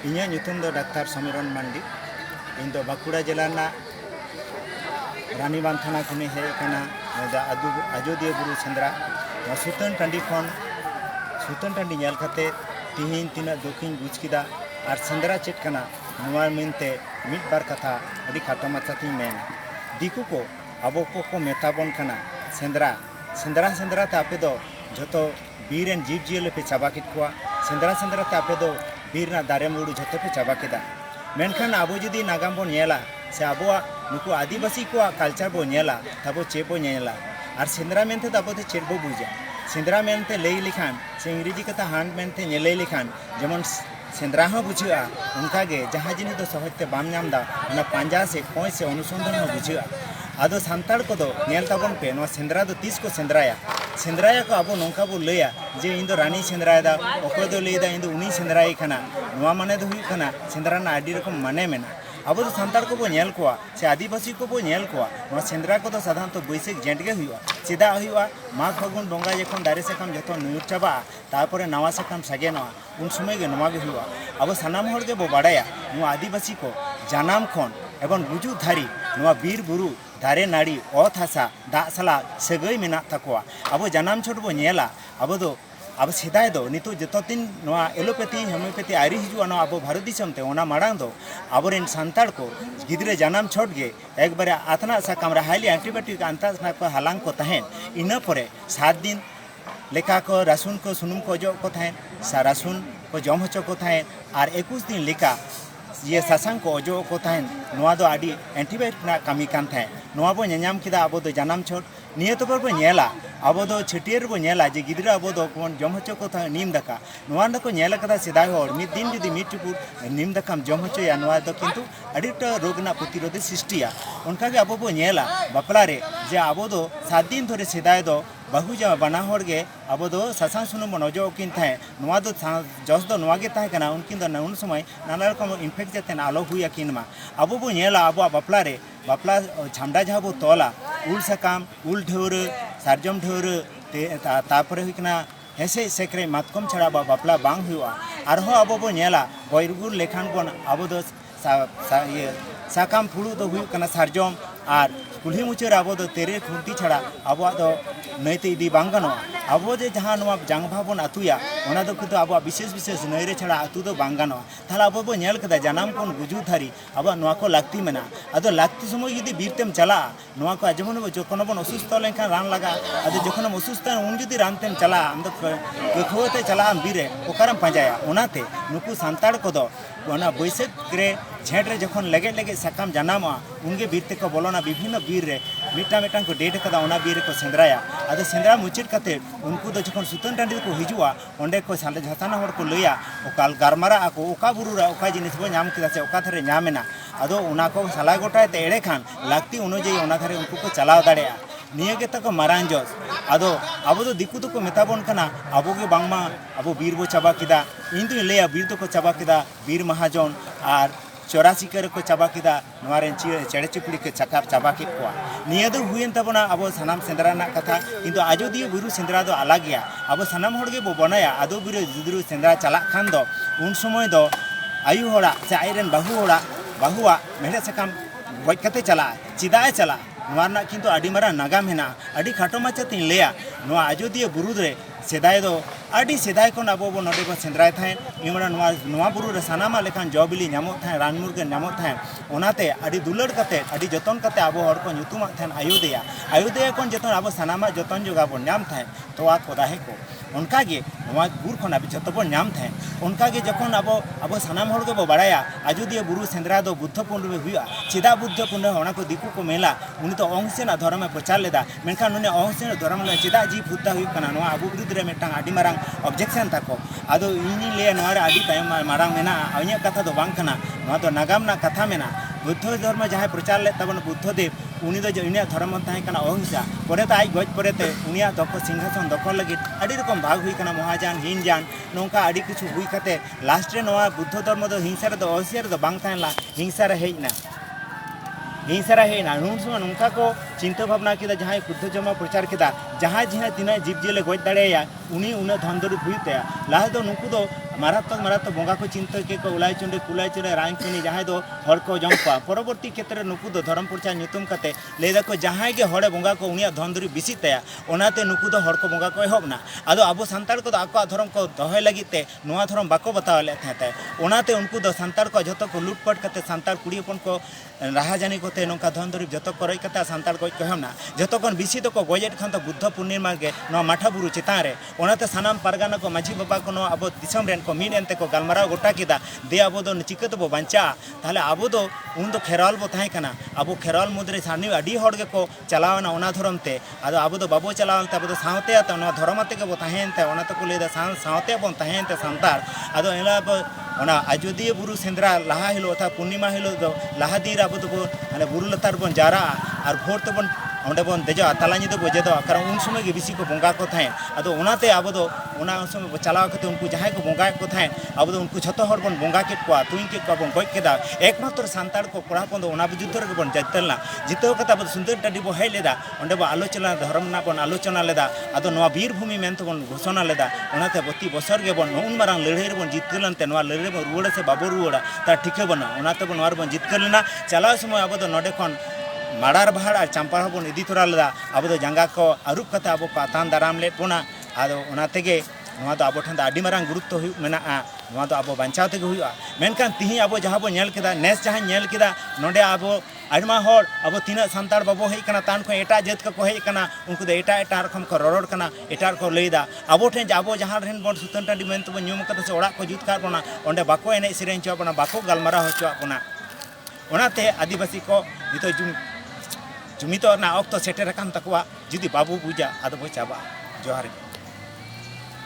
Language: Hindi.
ᱤᱧᱟᱹᱜ ᱧᱩᱛᱩᱢ ᱫᱚ ᱰᱟᱠᱛᱟᱨ ᱥᱚᱢᱤᱨᱚᱱ ᱢᱟᱱᱰᱤ। ᱤᱧ ᱫᱚ ᱵᱟᱸᱠᱩᱲᱟ ᱡᱮᱞᱟ ᱨᱮᱱᱟᱜ ᱨᱟᱱᱤᱵᱟᱸᱫᱷ ᱛᱷᱟᱱᱟ ᱠᱷᱚᱱᱤᱧ ᱦᱮᱡ ᱟᱠᱟᱱᱟ ᱟᱡᱚᱫᱤᱭᱟᱹ ᱵᱩᱨᱩ ᱥᱮᱸᱫᱽᱨᱟ। ᱱᱚᱣᱟ ᱥᱩᱛᱟᱹᱱ ᱴᱟᱺᱰᱤ ᱠᱷᱚᱱ ᱥᱩᱛᱟᱹᱱ ᱴᱟᱺᱰᱤ ᱧᱮᱞ ᱠᱟᱛᱮ ᱛᱤᱦᱤᱧ ᱛᱤᱱᱟᱹᱜ ᱫᱩᱠᱤᱧ ᱵᱩᱡᱽ ᱠᱮᱫᱟ ᱟᱨ ᱥᱮᱸᱫᱽᱨᱟ ᱪᱮᱫ ᱠᱟᱱᱟ ᱱᱚᱣᱟ ᱢᱮᱱᱛᱮ ᱢᱤᱫ ᱵᱟᱨ ᱠᱟᱛᱷᱟ ᱟᱹᱰᱤ ᱠᱷᱟᱴᱚ ᱢᱟᱪᱷᱟᱛᱤᱧ ᱢᱮᱱᱟ। ᱫᱤᱠᱩ ᱠᱚ ᱟᱵᱚ ᱠᱚ ᱢᱮᱛᱟᱵᱚᱱ ᱠᱟᱱᱟ ᱥᱮᱸᱫᱽᱨᱟ ᱛᱮ ᱟᱯᱮ ᱫᱚ ᱡᱷᱚᱛᱚ ᱵᱤᱨ ᱨᱮᱱ ᱡᱤᱵᱽᱼᱡᱤᱭᱟᱹᱞᱤ ᱯᱮ ᱪᱟᱵᱟ ᱠᱮᱫ ᱠᱚᱣᱟ। ᱥᱮᱸᱫᱽᱨᱟ ᱛᱮ ᱟᱯᱮ ᱫᱚ ᱵᱤᱨ ᱨᱮᱱᱟᱜ ᱫᱟᱨᱮ ᱢᱩᱲᱩ ᱡᱷᱚᱛᱚ ᱯᱮ ᱪᱟᱵᱟ ᱠᱮᱫᱟ। ᱢᱮᱱᱠᱷᱟन ᱟᱵᱚ ᱡᱩᱫᱤ ᱱᱟᱜᱟᱢ ᱵᱚᱱ ᱧᱮᱞᱟ ᱥᱮ ᱟᱵᱚᱣᱟᱜ ᱱᱩᱠᱩ ᱟᱹᱫᱤᱵᱟᱹᱥᱤ ᱠᱚᱣᱟᱜ ᱠᱟᱞᱪᱟᱨ ᱵᱚᱱ ᱧᱮᱞᱟ ᱛᱟᱵᱚ ᱪᱮᱫ ᱵᱚᱱ ᱧᱮᱞᱟ ᱟᱨ ᱥᱮᱸᱫᱽᱨᱟ ᱢᱮᱱᱛᱮ ᱟᱵᱚ ᱫᱚ ᱪᱮᱫ ᱵᱚ ᱵᱩᱡᱟ। ᱥᱮᱸᱫᱽᱨᱟ ᱢᱮᱱᱛᱮ ᱞᱟᱹᱭ ᱞᱮᱠᱷᱟᱱ ᱥᱮ ᱤᱝᱨᱮᱡᱤ ᱠᱟᱛᱷᱟ ᱦᱟᱱᱴ ᱢᱮᱱᱛᱮ ᱞᱟᱹᱭ ᱞᱮᱠᱷᱟन যেমন सेंद्रा ᱦᱚᱸ बुझाᱹᱜᱼᱟ ᱚᱱᱠᱟᱜᱮ ᱡᱟᱦᱟᱸ ᱡᱤᱱᱤᱥ ᱫᱚ ᱥᱚᱦᱚᱡ ᱛᱮ ᱵᱟᱢ ᱧᱟᱢ ᱫᱟ ᱚᱱᱟ ᱯᱟᱸᱡᱟ ᱥᱮ ᱠᱷᱚᱡ ᱥᱮ ᱚᱱᱩᱥᱚন্ধান ᱦᱚᱸ बुझाᱹᱜᱼᱟ। ᱟᱫᱚ ᱥᱟᱱᱛᱟᱲ ᱠᱚᱫᱚ ᱧᱮᱞ ᱛᱟᱵᱚᱱ ᱯᱮ ᱱᱚᱣᱟ ᱥᱮᱸᱫᱽᱨᱟ ᱫᱚ ᱛᱤᱥ ᱠᱚ ᱥᱮᱸᱫᱽᱨᱟᱭᱟᱠᱚ ᱟᱵᱚ ᱱᱚᱝᱠᱟ ᱵᱚ ᱞᱟᱹᱭᱟ ᱡᱮ ᱤᱧ ᱫᱚ ᱨᱟᱱᱤᱧ ᱥᱮᱸᱫᱽᱨᱟᱭᱮᱫᱟ ᱚᱠᱚᱭ ᱫᱚ ᱞᱟᱹᱭᱫᱟ ᱤᱧ ᱫᱚ ᱩᱱᱤᱧ ᱥᱮᱸᱫᱽᱨᱟᱭᱮ ᱠᱟᱱᱟ। ᱱᱚᱣᱟ ᱢᱟᱱᱮ ᱫᱚ ᱦᱩᱭᱩᱜ ᱠᱟᱱᱟ ᱥᱮᱸᱫᱽᱨᱟ ᱨᱮᱱᱟᱜ ᱟᱹᱰᱤ ᱨᱚᱠᱚᱢ ᱢᱟᱱᱮ ᱢᱮᱱᱟᱜᱼᱟ। ᱟᱵᱚ ᱫᱚ ᱥᱟᱱᱛᱟᱲ ᱠᱚᱵᱚ ᱧᱮᱞ ᱠᱚᱣᱟ ᱥᱮ ᱟᱹᱫᱤᱵᱟᱹᱥᱤ ᱠᱚᱵᱚ ᱧᱮल ᱠᱚᱣᱟ ᱱᱚᱣᱟ ᱥᱮᱸᱫᱽᱨᱟ ᱠᱚᱫᱚ ᱥᱟধারণত ᱵᱟᱹᱭᱥᱟᱹᱠᱷ ᱡᱷᱮᱸᱴ ᱜᱮ ᱦᱩᱭᱩᱜᱼᱟ। ᱪᱮᱫᱟᱜ ᱦᱩᱭᱩᱜᱼᱟ ᱢᱟᱜᱽ ᱯᱷᱟᱹᱜᱩᱱ ᱵᱚᱸᱜᱟ ᱡᱚᱠᱷᱚᱱ ᱫᱟᱨᱮ ᱥᱟᱠᱟᱢ ᱡᱚᱛᱚ ᱧᱩᱨ ᱪᱟᱵᱟᱜᱼᱟ ᱛᱟᱨᱯᱚᱨᱮ ᱱᱟᱣᱟ ᱥᱟᱠᱟᱢ ᱥᱟᱜᱮᱱᱚᱜᱼᱟ ᱩᱱ ᱥᱚᱢᱚᱭ ᱜᱮ ᱱᱚᱣᱟ ᱜᱮ ᱦᱩᱭᱩᱜᱼᱟ। ᱟᱵᱚ ᱥᱟᱱᱟᱢ ᱦᱚᱲ ᱜᱮ ᱵᱚ ᱵᱟᱲᱟᱭᱟ ᱱᱚᱣᱟ ᱟᱹᱫᱤᱵᱟᱹᱥᱤ ᱠᱚ ᱡᱟᱱᱟᱢ ᱠᱷᱚᱱ ᱮᱵᱚᱝ ᱜᱩᱡᱩᱜ ᱫᱷᱟᱹᱨᱤ ᱱᱚᱣᱟ ᱵᱤᱨ ᱵᱩᱨᱩ ᱫᱟᱨᱮ ᱱᱟᱹᱲᱤ ᱚᱛ ᱦᱟᱥᱟ ᱫᱟᱜ ᱥᱟᱞᱟᱜ ᱥᱟᱹᱜᱟᱹᱭ ᱢᱮᱱᱟᱜ ᱛᱟᱠᱚᱣᱟ। ᱟᱵᱚ ᱡᱟᱱᱟᱢ ᱪᱷᱚᱴ ᱵᱚ ᱧᱮᱞᱟ ᱟᱵᱚ ᱥᱮᱫᱟᱭ ᱫᱚ ᱱᱤᱛᱚᱜ ᱡᱚᱛᱚ ᱫᱤन ᱱᱚᱣᱟ ᱮᱞᱳᱯᱮथᱤ ᱦᱳমিওপ্যাথি ᱟᱹᱨᱤ ᱦᱤᱡᱩᱜᱼᱟ ᱱᱚᱣᱟ ᱟᱵᱚ ᱵᱷᱟᱨᱚᱛ ᱫᱤᱥᱚᱢ তে ᱚᱱᱟ ᱢᱟᱲᱟᱝ ᱫᱚ ᱟᱵᱚᱨᱮᱱ ᱥᱟᱱᱛᱟᱲ ᱠᱚ ᱜᱤᱫᱽᱨᱟᱹ ᱡᱟᱱᱟᱢ ᱪᱷᱚᱴ ᱜᱮ ᱮᱠᱵᱟᱨᱮ ᱟᱛᱱᱟᱜ ᱥᱟᱠᱟᱢ ᱨᱮ हाईली एंटीबायोटिक आंता को हालांग को तहन ᱤᱱᱟᱹ ᱯᱚᱨᱮ 7 दिन लेखा को रासुन को सुनुम को ᱚᱡᱚᱜ को तहन सा रासुन को जम होचो को तहन और 21 दिन लेखा ये सासांग को अजो को तहन नोआ दो आदि एंटीबायोटिक ना कमी कान तहन नोआ बो ñañam किदा अब दो जन्म छोट निये तो पर बो ñेला अब दो छटियर बो ñेला जे गिद्रा अब दो कोन जम होचो को तहन नीम दका नोआ द को ñेला कदा सिदाय होर मिद दिन जुदी मिद टुकु नीम दकाम जम होचो या नोआ दो किंतु अडिटा रोग ना प्रतिरोधी सृष्टिया उनका के अब बो ñेला बापला रे जे अब दो 7 दिन धरे सिदाय दो बहु जा बना होर गे अब दो सासांग सुनुम बन अजो किन थाए नोआ दो जस दो नोआ गे ताहे कना उनकिन दो उन समय नाना रकम इनफेक्ट जाते आलो हुया किन मा अब बो ñेला अब बापला रे बापला छामडा जहाँ बो तोला उल सकाम उल ढेउरे सारजम ढेउरे तारपरे हुइकना हेसे सेक्रे मातकम छड़ा बापला बांग हुआ आरहो अब बो ñेला गयरगुर लेखान बन अब दो साकाम फुड़ू दो हुइकना सारजम और कुल्ही मुचार अब दो तेरे खुंती छड़ा अब दो नईते इदी बांग गानोआ अब जे जहाँ नोआ जांगभा बन आतुया ओना दो किंतु अब विशेष नईरे छड़ा आतु दो बांग गानोआ ताहले अब बो ñेल कदा जानाम कोन गुजु धारी अब नोआ को लागती मेना आदो लागती समय जुदी बीरतेम चला नोआ को जखन जखन बन असुस्थ लेनखान रान लगा आदो जखन असुस्थ उन जुदी रानतेम चला आम दो कखोते चला बीरे ओकारम पांजाया ओनाते नुकु सांताड़ कोदो ओना बैसाख रे झेंट रे जखन लगे लगे साकाम जानामा उनगे बीर ते को बोलोना विभिन्न बीर रे मिटा मिटान को डेट कदा ओना बीर को सेंद्राया आदो सेंद्रा मुचित कते उनको दो जखन सुतन टांडी को हिजुआ ओंडे को साले झताना होड़ को लैया ओकाल गारमारा आको ओका बुरु रा ओका जिनिस बो नाम किदा से ओका थरे नामेना आदो ओना को साला गोटा ते एड़े खान लागती अनुयायी ओना थरे उनको को चलाव दाड़ेया निये गे तक मारांग जोस आदो अब दो दिकु तो को मेताबोन कना अबो गे बांगमा अबो बीर बो चाबा किदा इन तो लेया बीर तो को चाबा किदा बीर महाजन और 84 कर को चाबा किदा नोआरे चेड़े चुपड़ी के चका चाबा के कोआ निये दो हुयन तबना अब सनाम सेंद्रा ना कथा किंतु आजोदिया बुरु सेंद्रा दो अलग गया अब सनाम होड़ गे बो बनाया आदो बिरो जुदरु सेंद्रा चला खान दो उन समय दो आयु होड़ा से आइरन बहुआ मेहरे सकाम गज कते चला चिदाए चला नोआरना किंतु आदि मारा नागाम हेना आदि खाटो माचा तीन लेया नोआ आजोदिया बुरु रे सेदाय दो आदि सेदाय कोन अब बो नोडे को सेंद्राय थाए इमरा नोआ बुरु रे सानामा लेखान जबिली नामो थाए रान मुरगन नामो थाए ओनाते आदि दुलड़ कते आदि जतन कते अब हर को nyutum थाए आयुदेया कोन जतन अब सानामा जतन जोगा बो नाम थाए तोआ को दाहे को उनका गे नोआ गुर खन अब जतो बो नाम थाए उनका गे जखन अब सानाम हर बो बड़ाया आजोदिया बुरु सेंद्रा दो बुद्ध पुंड में हुआ चिदा बुद्ध पुंड ओना को दिकु को मेला उनी तो अंगसेना धर्म में प्रचार लेदा मेनखान उनी अंगसेना धर्म ले चिदा जी फुद्दा हुई कना नोआ अबु विरुद्ध रे मेटांग आदि मारांग ऑब्जेक्शन ताको आदो इनी ले नोआ रे आदि तायम मारांग मेना अनिया कथा दो बांग कना नोआ तो नागाम ना कथा मेना बुद्ध धर्म जहाँ प्रचार ले तबन बुद्धदेव उनी दो इनिया धर्म ताहे कना अहिंसा परेते आज गज परेते उनिया दखो सिंहासन दखल लगी आदि रकम भाग हुई कना महाजान हिनजान नोंका आदि किछु हुई कते लास्ट रे नोआ बुद्ध धर्म दो हिंसा रे दो अहिंसा रे दो बांग ताहेला हिंसा रे हेजना नुन समय नोंका को चिंता भावना किदा जहां बुद्ध जमा प्रचार किदा जहां जहां तीना जीव जीले गज दाड़ेया उनी उना धन दौलत हुईते लाहे दो नुकु दो मारात्मक बंगा को चिंता के को उलाई चंडे कुलाई चंडे रायचनी जहां दो हर को जमपा परवर्ती क्षेत्र नुकु दो धर्म प्रचार ᱧᱩᱛᱩᱢ कते लेदा को जहां गे हड़े बंगा को उनिया धन दौलत बिसिते ओनाते नुकु दो हर को बंगा को एहबना आदो आबो संताल को आको धर्म को दोहे लगिते नोआ धर्म बाको बतावले थे ओनाते उनको दो संताल को जतो को लूटपाट कते संताल कुड़ी अपन को राहाजानी कोते नोका धन दौलत जतो को रई कते संताल को कहमना जतो कोन बिसी तो को गोजेट खान तो बुद्ध पूर्णिमा गे नो माठा बुरु चितान रे ओनाते सानाम पारगाना को माझी बाबा को नो आबो दिसम रेन को मीन एनते को गलमाराव गोटा किदा दे आबो दो चिकत बो बांचा ताले आबो दो उन दो खेराल बो ताहे कना आबो खेराल मुद्रे सानी अडी हड़ गे को चलावना ओना धर्म ते आदो आबो दो बाबो चलावनते आबो दो सावते आते नो धर्म ते के बो ताहेनते ओनाते को लेदा सावते बो ताहेनते संतार आदो एला ओना अयोध्या बुरु सेंद्रा लाहा हिलो था पूर्णिमा हिलो दो लाहा दीर आबो दो माने बुरु लतार बन जारा और भोर तो बन ओंडे बन देजो तालानी दो बजे दो कारण उन समय के बिसी को बंगा को थाए आदो ओनाते आबो दो ओना समय चलाव कते उनको जहां को बंगा को थाए आबो दो उनको छतो हर बन बंगा के को तुई के को बन गय केदा एकमात्र संताल को कोड़ा पन दो ओना युद्ध रे बन जतलना जितो कता आबो सुंदर टाडी बो हेय लेदा ओंडे बो आलोचना धर्म ना बन आलोचना लेदा आदो नवा वीर भूमि मेंत बन घोषणा लेदा ओनाते बत्ती बसर गे बन उन मारंग लड़ाई रे बन जितलनते नवा लड़ाई बन रुवड़ा से बाबो रुवड़ा ता ठीके बन ओनाते बन नवा बन जितकलना चलाव समय आबो दो नडे खन माड़ार बहाड़ और चंपा बन इदी तोरा लेदा अब जंगा को अरूप कते अब को आतान दाराम ले बोना आदो ओनातेगे नवा दो आबो ठन आडी मारांग गुरुत्व हुई मेना नवा दो आबो बांचाव तेगे हुई मेनकान तिही आबो जहां बो नेल केदा नेस जहां नेल केदा नोडे आबो आडमा हड़ अब तीना संतार बाबो हेय कना तान को एटा जात को हेय कना उनको दो एटा एटा रकम को ररोड़ कना एटा को लैदा आबो ठेन आबो जहां रेन बन सुतन टांडी मेन तो न्यूम कते से ओड़ा को जुत कार बना ओंडे बाको एने सिरेन चो बना बाको गलमारा होचो बना ओनाते आदिवासी को नितो जुमितो ना ऑक्तो सेटेर कान तकवा जुदी बाबू बुझा आदो बो चाबा जोहार